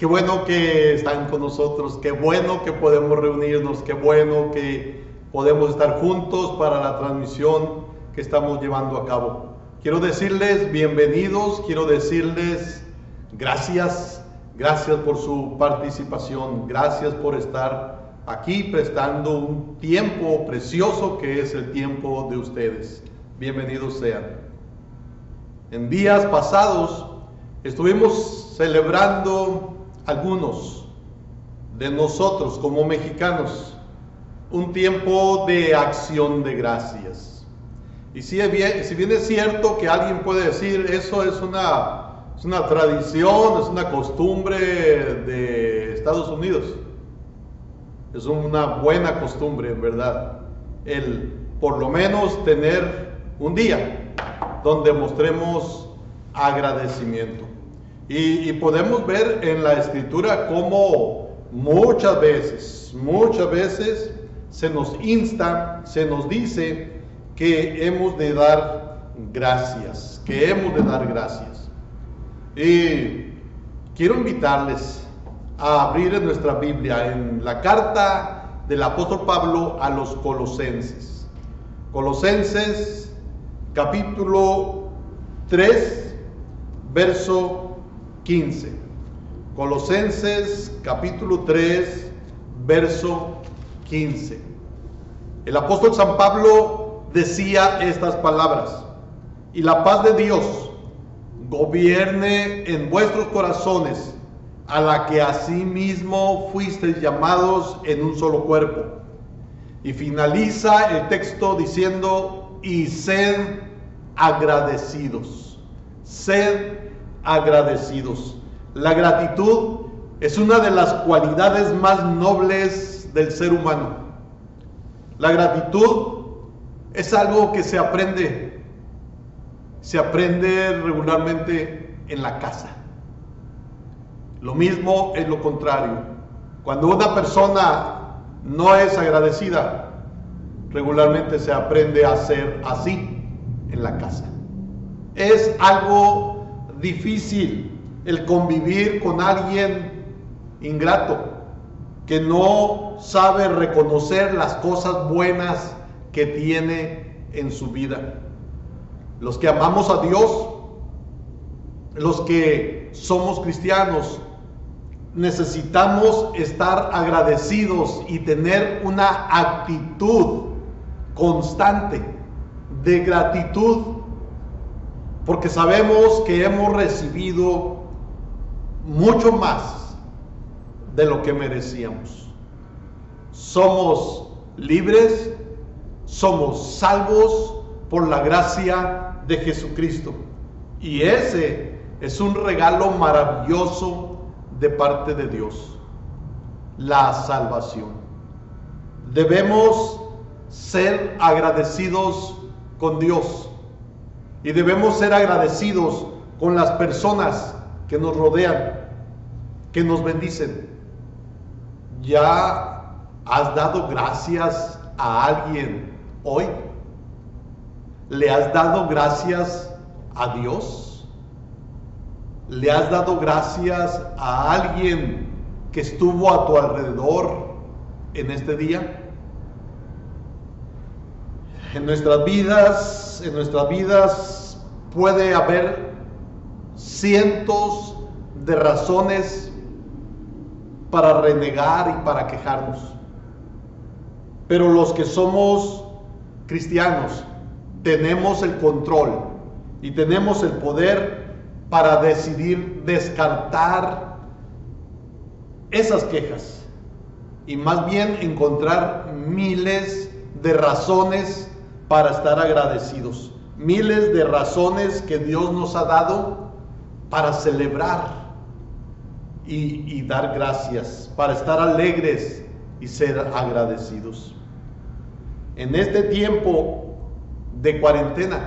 Qué bueno que están con nosotros, qué bueno que podemos reunirnos, qué bueno que podemos estar juntos para la transmisión que estamos llevando a cabo. Quiero decirles bienvenidos, quiero decirles gracias por su participación, gracias por estar aquí prestando un tiempo precioso que es el tiempo de ustedes. Bienvenidos sean. En días pasados estuvimos celebrando algunos de nosotros como mexicanos un tiempo de acción de gracias. Y si bien es cierto que alguien puede decir eso es una tradición, es una costumbre de Estados Unidos, es una buena costumbre, en verdad, el por lo menos tener un día donde mostremos agradecimiento. Y podemos ver en la Escritura cómo muchas veces se nos insta, se nos dice que hemos de dar gracias, Y quiero invitarles a abrir en nuestra Biblia, en la carta del apóstol Pablo a los Colosenses. Colosenses capítulo 3, verso 15. Colosenses capítulo 3, verso 15. El apóstol San Pablo decía estas palabras: y la paz de Dios gobierne en vuestros corazones, a la que asimismo fuisteis llamados en un solo cuerpo. Y finaliza el texto diciendo: y sed agradecidos. Sed agradecidos. La gratitud es una de las cualidades más nobles del ser humano. La gratitud es algo que se aprende regularmente en la casa. Lo mismo es lo contrario. Cuando una persona no es agradecida, regularmente se aprende a ser así en la casa. Es algo difícil el convivir con alguien ingrato, que no sabe reconocer las cosas buenas que tiene en su vida. Los que amamos a Dios, los que somos cristianos, necesitamos estar agradecidos y tener una actitud constante de gratitud, porque sabemos que hemos recibido mucho más de lo que merecíamos. Somos libres, somos salvos por la gracia de Jesucristo, y ese es un regalo maravilloso de parte de Dios, la salvación. Debemos ser agradecidos con Dios y debemos ser agradecidos con las personas que nos rodean, que nos bendicen. ¿Ya has dado gracias a alguien hoy? ¿Le has dado gracias a Dios? ¿Le has dado gracias a alguien que estuvo a tu alrededor en este día? En nuestras vidas puede haber cientos de razones para renegar y para quejarnos. Pero los que somos cristianos tenemos el control y tenemos el poder para decidir descartar esas quejas y más bien encontrar miles de razones para estar agradecidos, miles de razones que Dios nos ha dado para celebrar y dar gracias, para estar alegres y ser agradecidos. En este tiempo de cuarentena,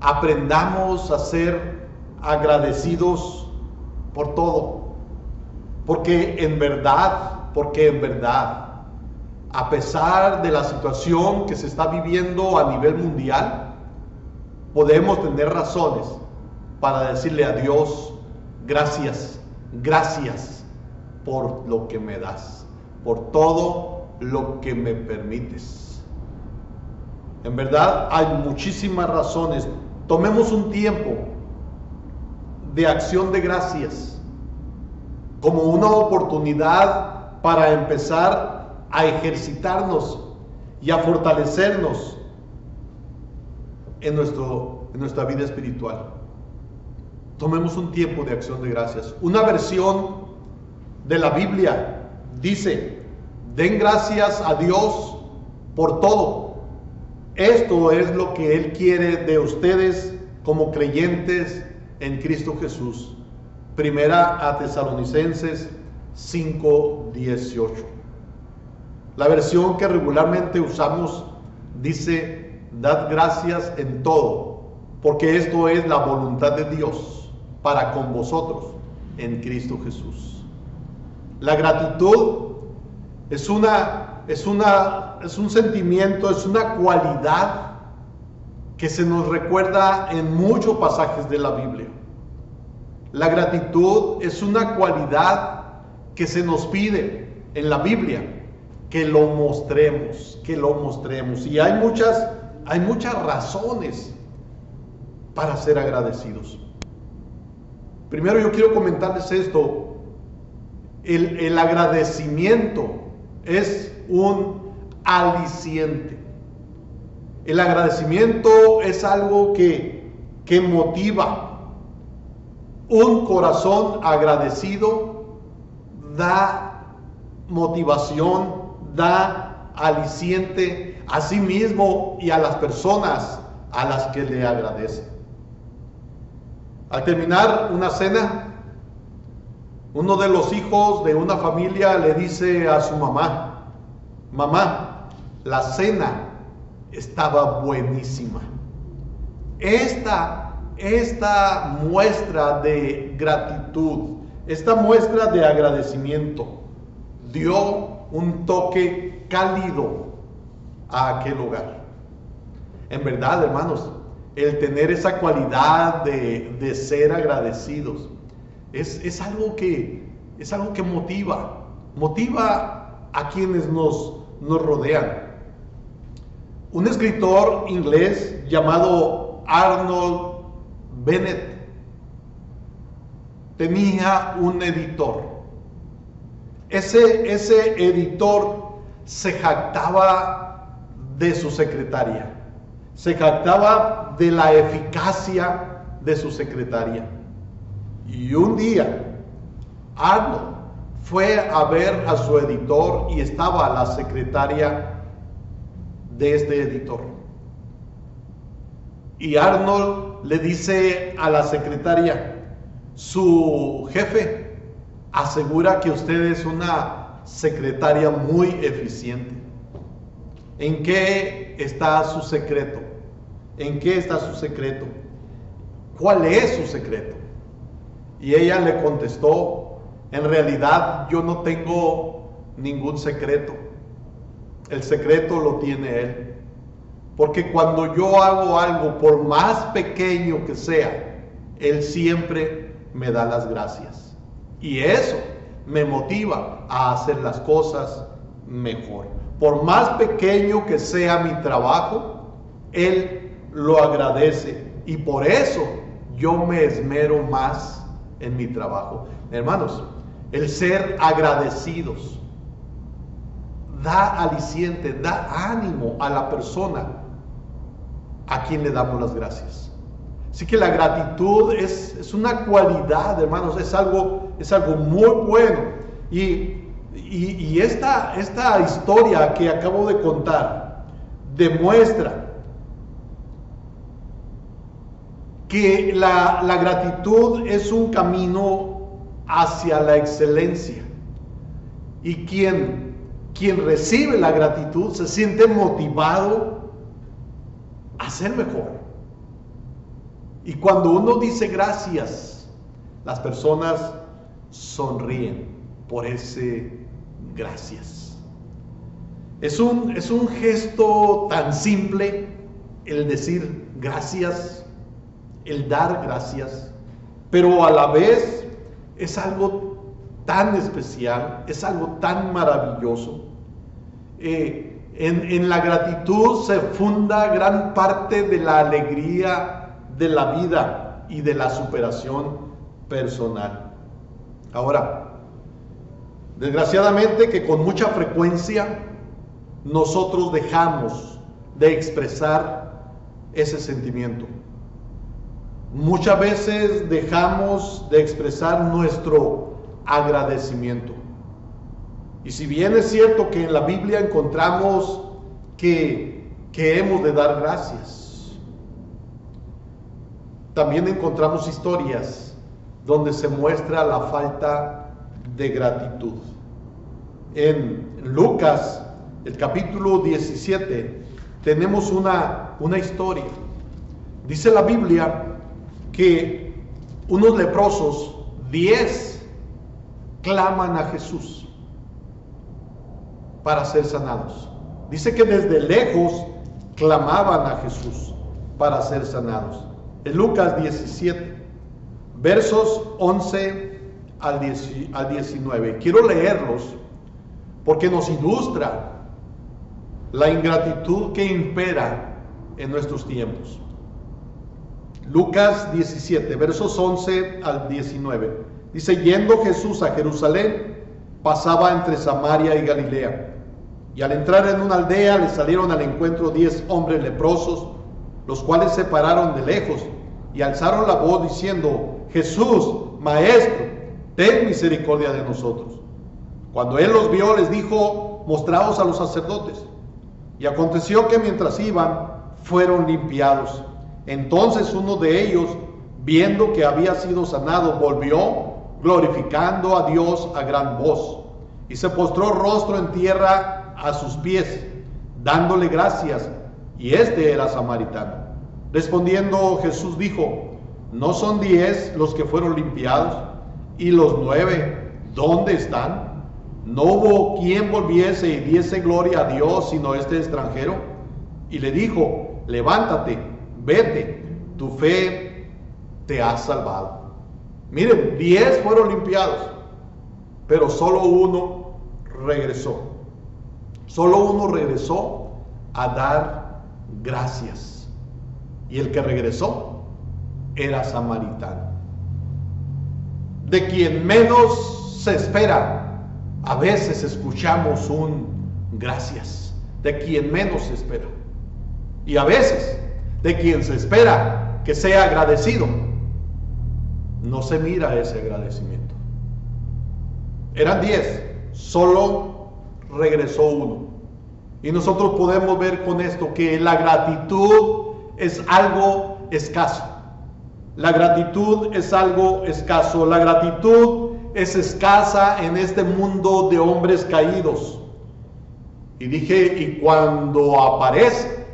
aprendamos a ser agradecidos por todo, porque en verdad, a pesar de la situación que se está viviendo a nivel mundial, podemos tener razones para decirle a Dios gracias Gracias por lo que me das, por todo lo que me permites. En verdad hay muchísimas razones. Tomemos un tiempo de acción de gracias como una oportunidad para empezar a ejercitarnos y a fortalecernos en nuestra vida espiritual. Tomemos un tiempo de acción de gracias. Una versión de la Biblia dice: den gracias a Dios por todo. Esto es lo que Él quiere de ustedes como creyentes en Cristo Jesús. Primera a Tesalonicenses 5:18. La versión que regularmente usamos dice: dad gracias en todo, porque esto es la voluntad de Dios para con vosotros en Cristo Jesús. La gratitud es un sentimiento, es una cualidad que se nos recuerda en muchos pasajes de la Biblia. La gratitud es una cualidad que se nos pide en la Biblia, que lo mostremos. Y hay muchas razones para ser agradecidos. Primero yo quiero comentarles esto. El agradecimiento es un aliciente. El agradecimiento es algo que motiva. Un corazón agradecido da motivación, da aliciente a sí mismo y a las personas a las que le agradece. Al terminar una cena, uno de los hijos de una familia le dice a su mamá: mamá, la cena estaba buenísima. Esta muestra de gratitud, esta muestra de agradecimiento dio un toque cálido a aquel hogar. En verdad, hermanos, el tener esa cualidad de ser agradecidos es algo que motiva a quienes nos rodean. Un escritor inglés llamado Arnold Bennett tenía un editor. Ese editor se jactaba de su secretaria, se jactaba de la eficacia de su secretaria. Y un día Arnold fue a ver a su editor y estaba la secretaria de este editor. Y Arnold le dice a la secretaria: su jefe asegura que usted es una secretaria muy eficiente. ¿En qué está su secreto? ¿En qué está su secreto? ¿Cuál es su secreto? Y ella le contestó: en realidad yo no tengo ningún secreto. El secreto lo tiene él. Porque cuando yo hago algo, por más pequeño que sea, él siempre me da las gracias. Y eso me motiva a hacer las cosas mejor. Por más pequeño que sea mi trabajo, él lo agradece. Y por eso yo me esmero más en mi trabajo. Hermanos, el ser agradecidos da aliciente, da ánimo a la persona a quien le damos las gracias. Así que la gratitud es una cualidad, hermanos, es algo muy bueno. Y esta historia que acabo de contar demuestra que la gratitud es un camino hacia la excelencia. Y quien recibe la gratitud se siente motivado a ser mejor. Y cuando uno dice gracias, las personas sonríen por ese gracias. Es un gesto tan simple el decir gracias, el dar gracias, pero a la vez es algo tan especial, es algo tan maravilloso. En la gratitud se funda gran parte de la alegría de la vida y de la superación personal. Ahora, desgraciadamente que con mucha frecuencia nosotros dejamos de expresar ese sentimiento. Muchas veces dejamos de expresar nuestro agradecimiento. Y si bien es cierto que en la Biblia encontramos que hemos de dar gracias, también encontramos historias donde se muestra la falta de gratitud. En Lucas, el capítulo 17, tenemos una historia. Dice la Biblia que unos leprosos, 10, claman a Jesús para ser sanados. Dice que desde lejos clamaban a Jesús para ser sanados. En Lucas 17, versos 11 al 19. Quiero leerlos porque nos ilustra la ingratitud que impera en nuestros tiempos. Lucas 17, versos 11 al 19. Dice: yendo Jesús a Jerusalén, pasaba entre Samaria y Galilea. Y al entrar en una aldea le salieron al encuentro 10 hombres leprosos, los cuales se pararon de lejos y alzaron la voz diciendo: Jesús, Maestro, ten misericordia de nosotros. Cuando él los vio, les dijo: mostraos a los sacerdotes. Y aconteció que mientras iban, fueron limpiados. Entonces uno de ellos, viendo que había sido sanado, volvió, glorificando a Dios a gran voz, y se postró rostro en tierra a sus pies, dándole gracias, y este era samaritano. Respondiendo Jesús dijo: ¿no son 10 los que fueron limpiados? ¿Y los 9 dónde están? ¿No hubo quien volviese y diese gloria a Dios sino este extranjero? Y le dijo: levántate, vete, tu fe te ha salvado. Miren, 10 fueron limpiados, pero solo uno regresó. Solo uno regresó a dar gracias. Y el que regresó era samaritano. De quien menos se espera, a veces escuchamos un gracias. De quien menos se espera. Y a veces, de quien se espera que sea agradecido, no se mira ese agradecimiento. Eran 10, solo regresó uno. Y nosotros podemos ver con esto que la gratitud es algo escaso. La gratitud es algo escaso. La gratitud es escasa en este mundo de hombres caídos. Y dije, y cuando aparece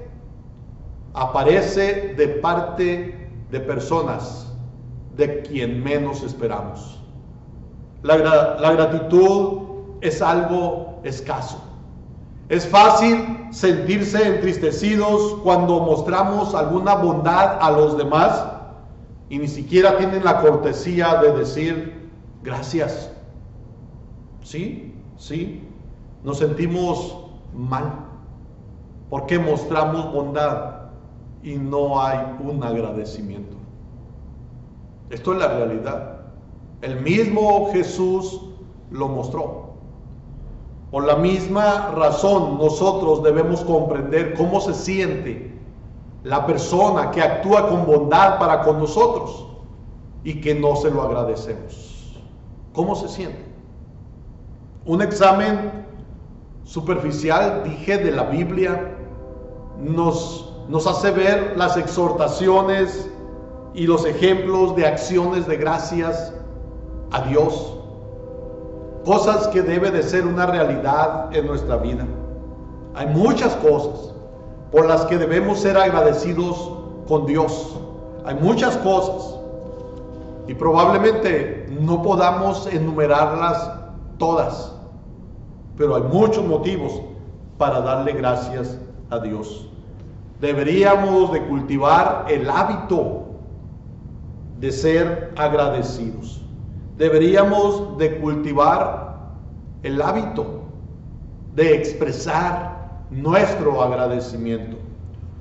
de parte de personas de quien menos esperamos. La gratitud es algo escaso. Es fácil sentirse entristecidos cuando mostramos alguna bondad a los demás y ni siquiera tienen la cortesía de decir gracias. Sí, nos sentimos mal porque mostramos bondad y no hay un agradecimiento. Esto es la realidad. El mismo Jesús lo mostró. Por la misma razón, nosotros debemos comprender cómo se siente la persona que actúa con bondad para con nosotros y que no se lo agradecemos. ¿Cómo se siente? Un examen superficial, dije, de la Biblia nos hace ver las exhortaciones y los ejemplos de acciones de gracias a Dios. Cosas que debe de ser una realidad en nuestra vida. Hay muchas cosas por las que debemos ser agradecidos con Dios. Hay muchas cosas y probablemente no podamos enumerarlas todas, pero hay muchos motivos para darle gracias a Dios. Deberíamos de cultivar el hábito de ser agradecidos. deberíamos de cultivar el hábito de expresar nuestro agradecimiento.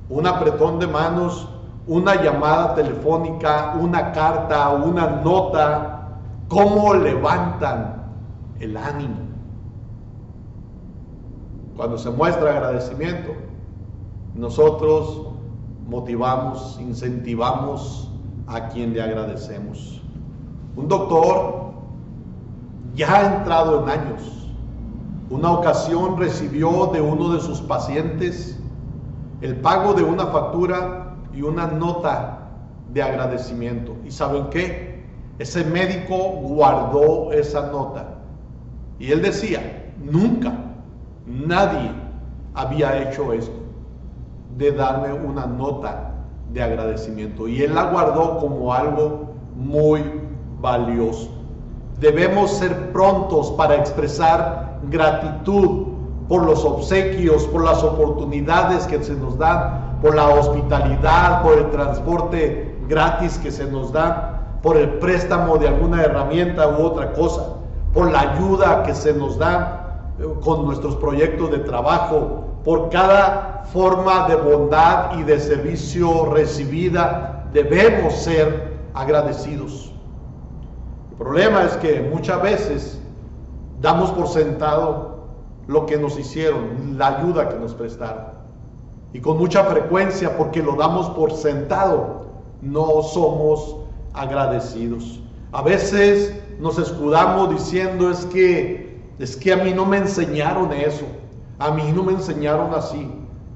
Un apretón de manos, una llamada telefónica, una carta, una nota, cómo levantan el ánimo. Cuando se muestra agradecimiento, nosotros motivamos, incentivamos a quien le agradecemos. Un doctor ya entrado en años, una ocasión recibió de uno de sus pacientes el pago de una factura y una nota de agradecimiento. ¿Y saben qué? Ese médico guardó esa nota y él decía, nunca, nadie había hecho esto, de darme una nota de agradecimiento, y él la guardó como algo muy valioso. Debemos ser prontos para expresar gratitud por los obsequios, por las oportunidades que se nos dan, por la hospitalidad, por el transporte gratis que se nos da, por el préstamo de alguna herramienta u otra cosa, por la ayuda que se nos da con nuestros proyectos de trabajo, por cada forma de bondad y de servicio recibida. Debemos ser agradecidos. El problema es que muchas veces damos por sentado lo que nos hicieron, la ayuda que nos prestaron, y con mucha frecuencia, porque lo damos por sentado, no somos agradecidos. A veces nos escudamos diciendo, es que a mí no me enseñaron eso, a mí no me enseñaron así,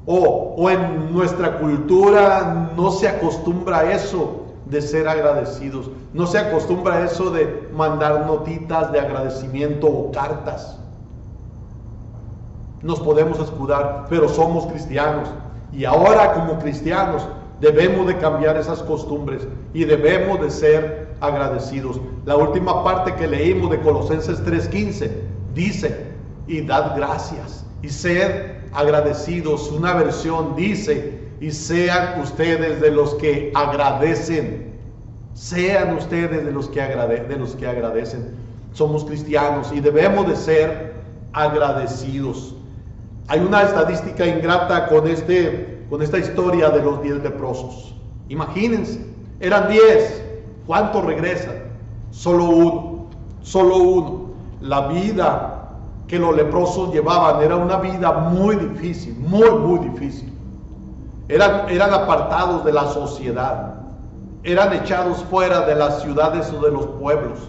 o en nuestra cultura no se acostumbra a eso de ser agradecidos, no se acostumbra a eso de mandar notitas de agradecimiento o cartas. Nos podemos escudar, pero somos cristianos, y ahora como cristianos debemos de cambiar esas costumbres y debemos de ser agradecidos. La última parte que leímos de Colosenses 3:15 dice, y dad gracias y sed agradecidos. Una versión dice, y sean ustedes de los que agradecen. Sean ustedes de los que agradecen. Somos cristianos y debemos de ser agradecidos. Hay una estadística ingrata con esta historia de los 10 leprosos. Imagínense, eran 10. ¿Cuántos regresan? Solo uno. La vida que los leprosos llevaban era una vida muy difícil, muy difícil. Eran apartados de la sociedad, eran echados fuera de las ciudades o de los pueblos,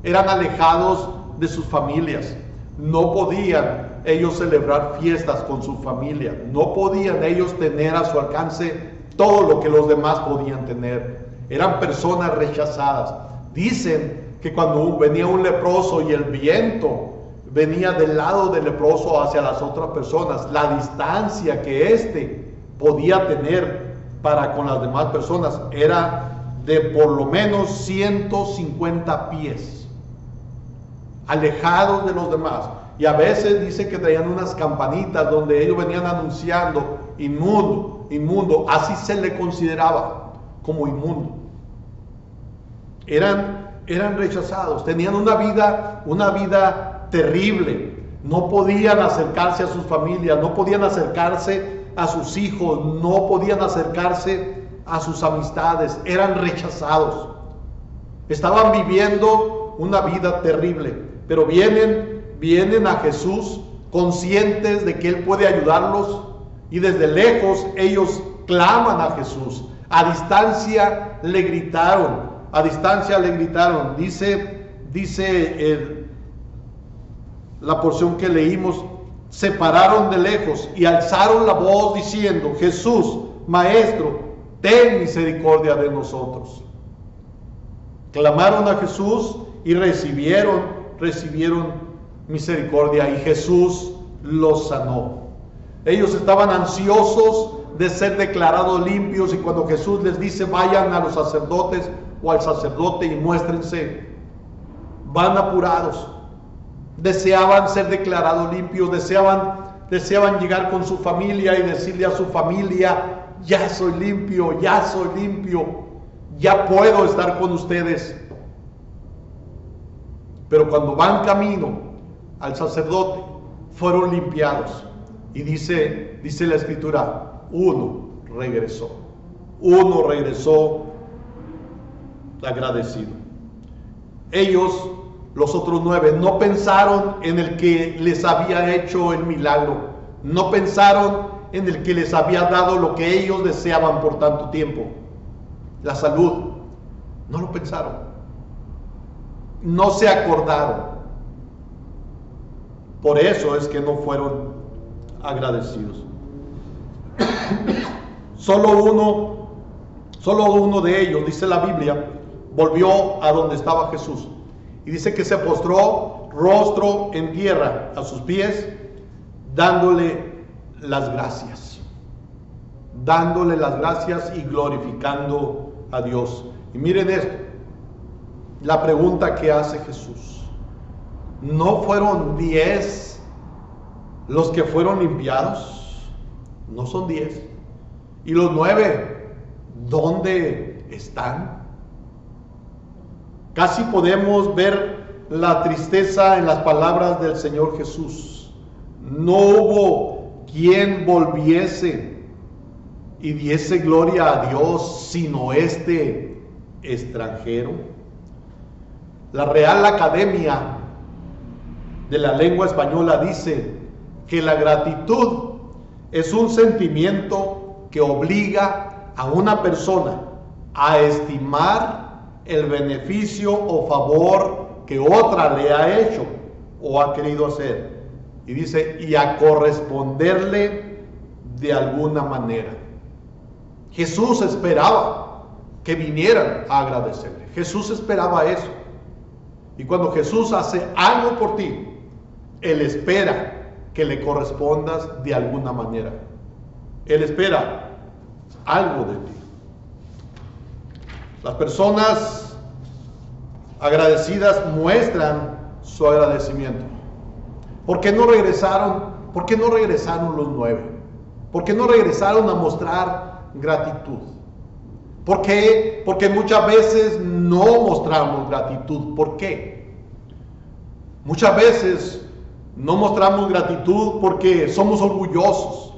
eran alejados de sus familias. No podían ellos celebrar fiestas con su familia, no podían ellos tener a su alcance todo lo que los demás podían tener. Eran personas rechazadas. Dicen que cuando venía un leproso y el viento venía del lado del leproso hacia las otras personas, la distancia que éste podía tener para con las demás personas era de por lo menos 150 pies, alejados de los demás. Y a veces dicen que traían unas campanitas donde ellos venían anunciando, inmundo, inmundo. Así se le consideraba, como inmundo. Eran rechazados, tenían una vida terrible. No podían acercarse a sus familias, no podían acercarse a sus hijos, no podían acercarse a sus amistades. Eran rechazados. Estaban viviendo una vida terrible, pero vienen a Jesús conscientes de que Él puede ayudarlos, y desde lejos ellos claman a Jesús. A distancia le gritaron, dice la porción que leímos, se pararon de lejos y alzaron la voz diciendo, Jesús, Maestro, ten misericordia de nosotros. Clamaron a Jesús y recibieron misericordia, y Jesús los sanó. Ellos estaban ansiosos de ser declarados limpios, y cuando Jesús les dice vayan a los sacerdotes o al sacerdote y muéstrense, van apurados. Deseaban ser declarados limpios, deseaban llegar con su familia y decirle a su familia, ya soy limpio, ya puedo estar con ustedes. pero cuando van camino al sacerdote, fueron limpiados. Y dice la escritura, uno regresó agradecido. Ellos, los otros 9, no pensaron en el que les había hecho el milagro, no pensaron en el que les había dado lo que ellos deseaban por tanto tiempo, la salud. No lo pensaron, no se acordaron. Por eso es que no fueron agradecidos. Solo uno de ellos, dice la Biblia, volvió a donde estaba Jesús. Y dice que se postró rostro en tierra a sus pies, dándole las gracias y glorificando a Dios. Y miren esto, la pregunta que hace Jesús: ¿no fueron 10 los que fueron limpiados? No son 10. ¿Y los 9 dónde están? Casi podemos ver la tristeza en las palabras del Señor Jesús. No hubo quien volviese y diese gloria a Dios sino este extranjero. La Real Academia de la Lengua Española dice que la gratitud es un sentimiento que obliga a una persona a estimar el beneficio o favor que otra le ha hecho o ha querido hacer. Y dice, y a corresponderle de alguna manera. Jesús esperaba que vinieran a agradecerle. Jesús esperaba eso. Y cuando Jesús hace algo por ti, Él espera que le correspondas de alguna manera. Él espera algo de ti. Las personas agradecidas muestran su agradecimiento. ¿Por qué no regresaron? ¿Por qué no regresaron los 9? ¿Por qué no regresaron a mostrar gratitud? ¿Por qué? Porque muchas veces no mostramos gratitud. ¿Por qué? Muchas veces no mostramos gratitud porque somos orgullosos.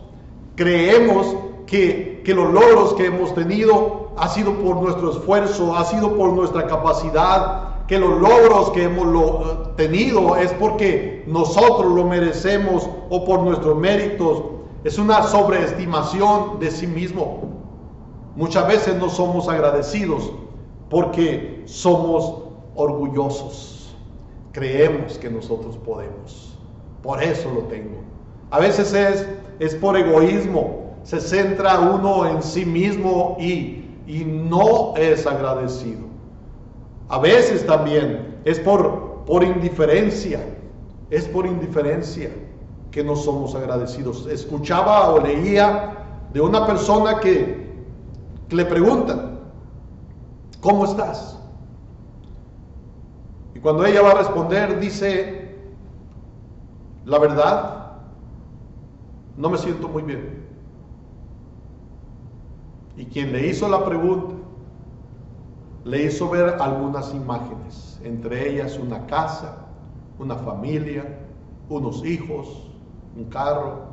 Creemos que los logros que hemos tenido ha sido por nuestro esfuerzo, ha sido por nuestra capacidad, que los logros que hemos tenido es porque nosotros lo merecemos o por nuestros méritos. Es una sobreestimación de sí mismo. Muchas veces no somos agradecidos porque somos orgullosos. Creemos que nosotros podemos. Por eso lo tengo. A veces es por egoísmo. Se centra uno en sí mismo y no es agradecido. A veces también es por indiferencia. Es por indiferencia que no somos agradecidos. Escuchaba o leía de una persona que le preguntan, ¿cómo estás? Y cuando ella va a responder, dice, la verdad, no me siento muy bien. Y quien le hizo la pregunta, le hizo ver algunas imágenes, entre ellas una casa, una familia, unos hijos, un carro,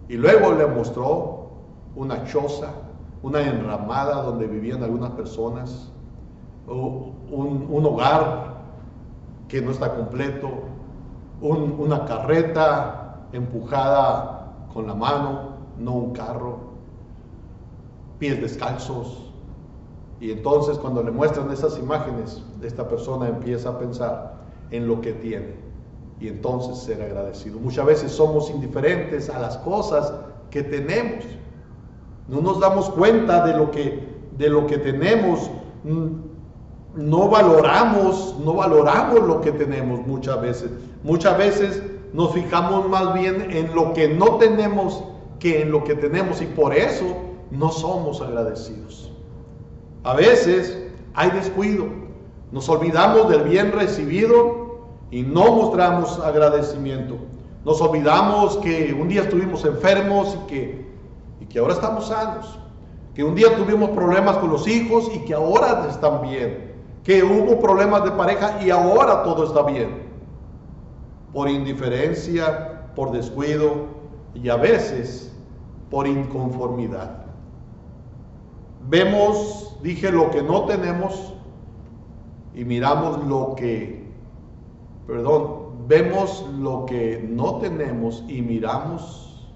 y luego le mostró una choza, una enramada donde vivían algunas personas, un hogar que no está completo, una carreta empujada con la mano, no un carro, pies descalzos. Y entonces cuando le muestran esas imágenes, esta persona empieza a pensar en lo que tiene y entonces ser agradecido. Muchas veces somos indiferentes a las cosas que tenemos. No nos damos cuenta de lo que tenemos. No valoramos lo que tenemos muchas veces. Muchas veces nos fijamos más bien en lo que no tenemos que en lo que tenemos y por eso no somos agradecidos. A veces hay descuido, nos olvidamos del bien recibido y no mostramos agradecimiento. Nos olvidamos que un día estuvimos enfermos y que ahora estamos sanos, que un día tuvimos problemas con los hijos y que ahora están bien, que hubo problemas de pareja y ahora todo está bien. Por indiferencia, por descuido y a veces por inconformidad. Vemos, dije, lo que no tenemos y miramos lo que, vemos lo que no tenemos y miramos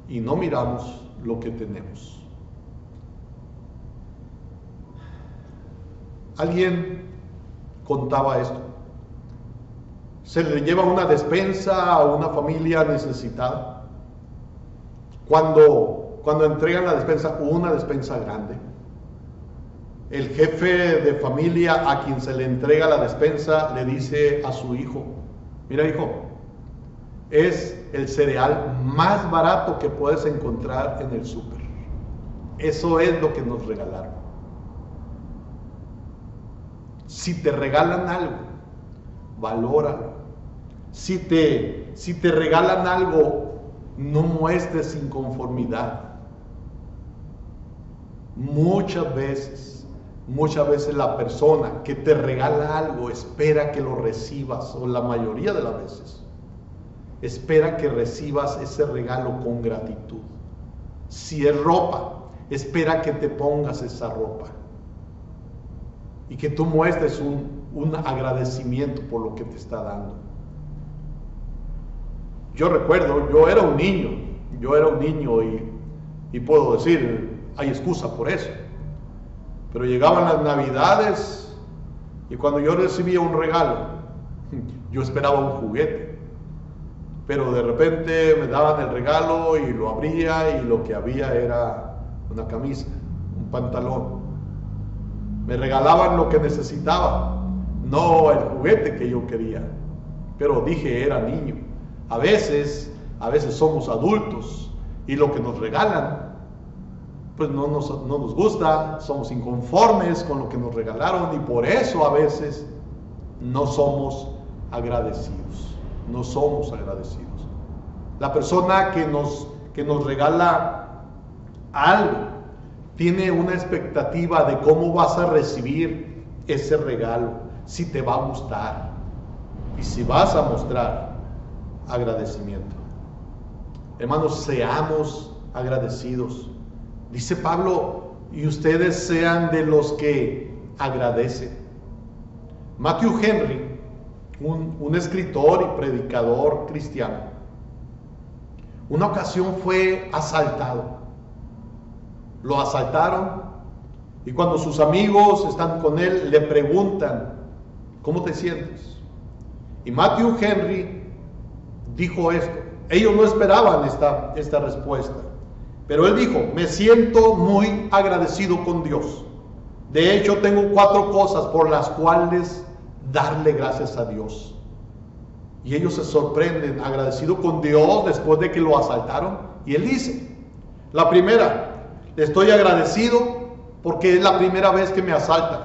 y no miramos lo que tenemos. Alguien contaba esto. Se le lleva una despensa a una familia necesitada. Cuando entregan la despensa, una despensa grande, el jefe de familia a quien se le entrega la despensa le dice a su hijo: mira, hijo, es el cereal más barato que puedes encontrar en el súper. Eso es lo que nos regalaron. Si te regalan algo, valóralo. Si te regalan algo, no muestres inconformidad. Muchas veces la persona que te regala algo espera que lo recibas, o la mayoría de las veces espera que recibas ese regalo con gratitud. Si es ropa, espera que te pongas esa ropa y que tú muestres un agradecimiento por lo que te está dando. Yo recuerdo, yo era un niño y puedo decir, hay excusa por eso. Pero llegaban las Navidades y cuando yo recibía un regalo, yo esperaba un juguete. Pero de repente me daban el regalo y lo abría y lo que había era una camisa, un pantalón. Me regalaban lo que necesitaba, no el juguete que yo quería. Pero dije, era niño. A veces somos adultos y lo que nos regalan pues no nos gusta, somos inconformes con lo que nos regalaron y por eso a veces no somos agradecidos. La persona que nos regala algo tiene una expectativa de cómo vas a recibir ese regalo, si te va a gustar y si vas a mostrar agradecimiento. Hermanos, seamos agradecidos. Dice Pablo, y ustedes sean de los que agradecen. Matthew Henry, un escritor y predicador cristiano, una ocasión fue asaltado. Lo asaltaron y cuando sus amigos están con él, le preguntan, ¿cómo te sientes? Y Matthew Henry dijo esto. Ellos no esperaban esta respuesta. Pero él dijo, me siento muy agradecido con Dios. De hecho, tengo 4 cosas por las cuales darle gracias a Dios. Y ellos se sorprenden, agradecido con Dios después de que lo asaltaron. Y él dice, la primera, le estoy agradecido porque es la primera vez que me asaltan.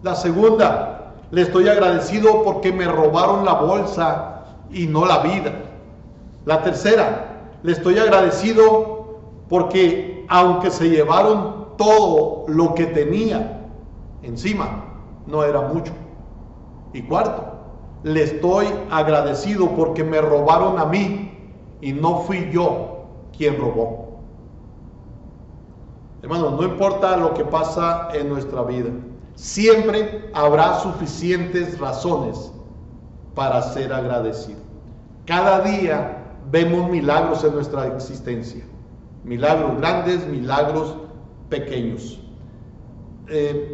La segunda, le estoy agradecido porque me robaron la bolsa y no la vida. La tercera, le estoy agradecido porque aunque se llevaron todo lo que tenía encima, no era mucho. Y cuarto, le estoy agradecido porque me robaron a mí y no fui yo quien robó. Hermanos, no importa lo que pasa en nuestra vida, siempre habrá suficientes razones para ser agradecido. Cada día vemos milagros en nuestra existencia. Milagros grandes, milagros pequeños.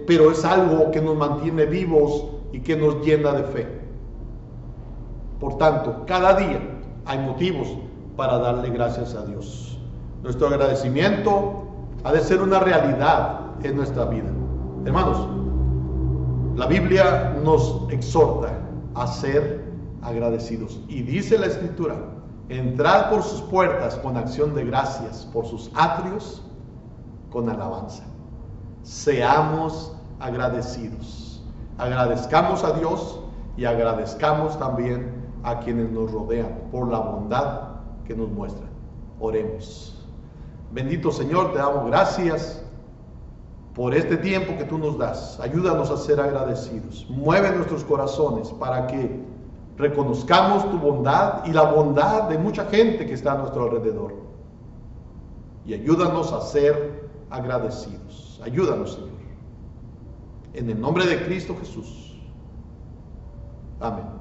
Pero es algo que nos mantiene vivos y que nos llena de fe. Por tanto, cada día hay motivos para darle gracias a Dios. Nuestro agradecimiento ha de ser una realidad en nuestra vida. Hermanos, la Biblia nos exhorta a ser agradecidos. Y dice la Escritura, entrad por sus puertas con acción de gracias, por sus atrios con alabanza. Seamos agradecidos. Agradezcamos a Dios y agradezcamos también a quienes nos rodean por la bondad que nos muestran. Oremos. Bendito Señor, te damos gracias por este tiempo que tú nos das. Ayúdanos a ser agradecidos. Mueve nuestros corazones para que reconozcamos tu bondad y la bondad de mucha gente que está a nuestro alrededor. Y ayúdanos a ser agradecidos. Ayúdanos, Señor. En el nombre de Cristo Jesús. Amén.